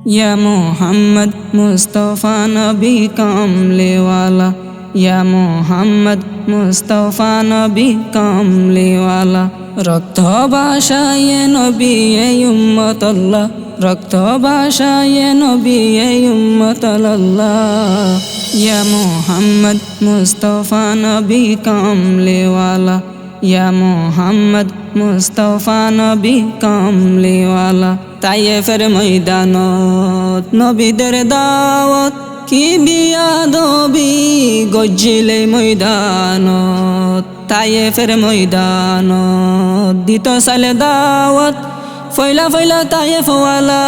या मोहम्मद मुस्तफ़ा नबी कामले वाला, या मोहम्मद मुस्तफ़ा नबी कामले वाला। रक्त भाषाए नबी उम्मत अल्लाह, रक्त भाषाए नबी उम्मत अल्लाह। या मोहम्मद मुस्तफ़ा नबी कामले वाला, या मोहम्मद मुस्तफ़ा नबी कामले वाला। ताइफेर मैदाনত नबीদের দাওয়াত কি বিয়াদবি গজ্জিলে ময়দানত। তাইফের ময়দানত দিত সালে দাওয়াত ফয়লা ফয়লা তাইফওয়ালা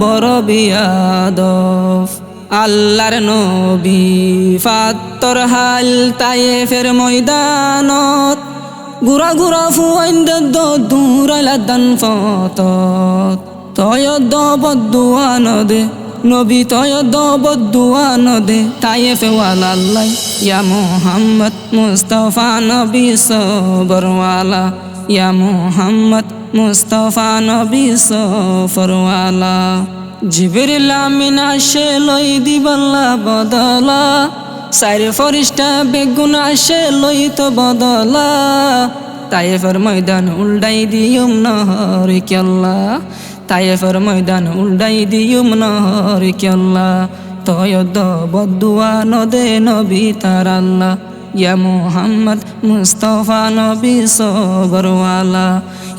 বড় বিয়াদব। আল্লাহর নবী ফাত্তর হাল তাইফের ময়দানত গুরা গুরা ফুয়াইন্দ দূরাইলা দান ফতত। তয়দ বদুয়ান দে নবী, তয়দ বদুয়ান দে তাইফওয়ালা আল্লাহ। ইয়া মোহাম্মদ মুস্তফা নবী সবরওয়ালা, ইয়া মোহাম্মদ মুস্তফা নবী সফরওয়ালা। জিবরিল আমিন আসে লই দিবাল্লা বদলা, সাইর ফরিস্তা বেগুন আসে লই তো বদলা। তাইফের ময়দান উল্টাই দিয়ুম নহর কেল্লা, তাইফের ময়দান উল্টাই দিয়ুম নহর কেল্লা। তয়দ বদুয়া নদে নবী তার আল্লাহ। ইয়া মোহাম্মদ মুস্তফা নবী সবরওয়ালা,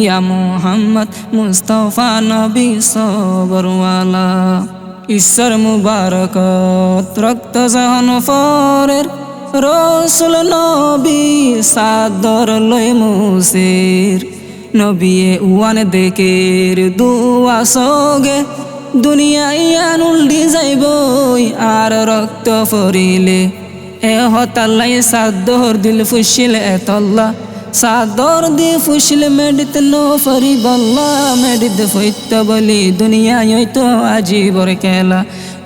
ইয়া মোহাম্মদ মুস্তফা নবী সবরওয়ালা। ঈশ্বর মুবারকত রক্ত জাহান ফরের রসুল নবী সাদর লয় মুসির। নবিয়ে উয়ান দেকের দুয়া সগে দুনিয়ায় আনুল্ডি যাইবই আর রক্ত ফরিলে। এ হতাল্লাই সাদর দিল ফুসিল এতল্লা, সাদর দি ফুসিল মেডিত নো ফরি বল্লা। মেডিত ফৈত্য বলি দুনিয়ায় তো আজিবর খেলা,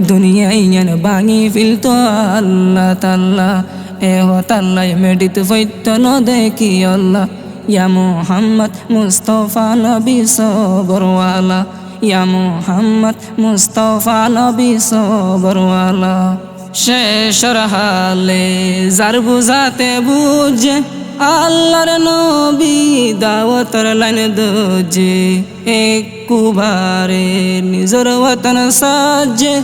দুনিয়ায় বাঙি ফিলতো আল্লাহ তাল্লা। এ হতাল্লাই মেডিত ফৈত্য ন দেখি আল্লাহ। ইয়া মোহাম্মদ মুস্তফা নবী সবরওয়ালা, ইয়া মোহাম্মদ মুস্তফা নবী সবরওয়ালা। শেষর হালে যার বুঝাতে বুঝে আল্লাহর নবী দাওয়াতর লাইন দোজে। একবারে নিজর ওয়াতন সাজে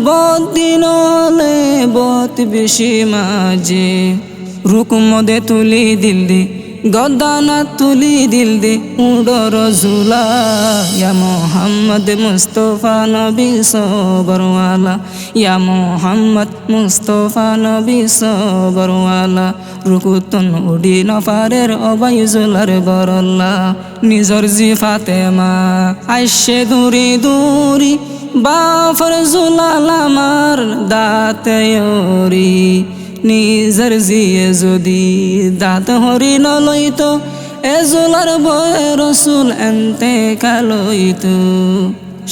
বদিনলে বত বেশি মাঝে। রুকুম দে তুলি দিল দে গদানা তুলি দিল দে উডর জুলা। ইয়া মোহাম্মদ মুস্তফা নবী সবরওয়ালা, ইয়া মোহাম্মদ মুস্তফা নবী সবরওয়ালা। রুকুতন উডি নফারের অবাই জুলার বরল্লা। নিজর জি ফাতেমা আইসে দূরি দূরি বাফর জুলাল আমার দাঁতরি। নিজর জিয়ে যদি দাঁত হরি নলইত এ জুলার বয়ে রসুল এনতে কালইত।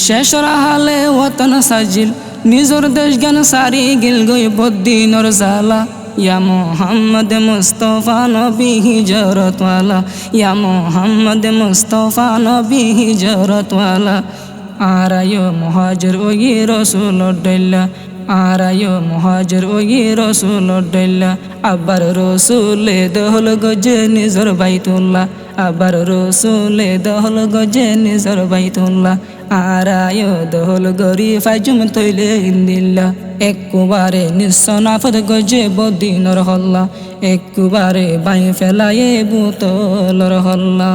শেষর হালে ওতন সাজিল নিজর দেশ জ্ঞান সারি গিল গই বদ্দিনর জালা। ইয়া মোহাম্মদ মুস্তফা নবী হিজরতওয়ালা, ইয়া মোহাম্মদ মুস্তফা নবী হিজরতওয়ালা। আরায়ো মুহাজির ওই রসুল ডল্লা, আরায়ো মুহাজির ওই রসুল ডল্লা। আবার রসুলে দহল গজে নিজর বাইতুল্লাহ, আবার রসুলে দহল গজে নিজর বাইতুল্লাহ। আরায়ো দহল গরি ফাজুম তৈলে ইন্দিল্লা। একবারে নিঃসনাফত গজে বদিনর হল্লা, একবারে বাই ফেলায়ে বুতলর হল্লা।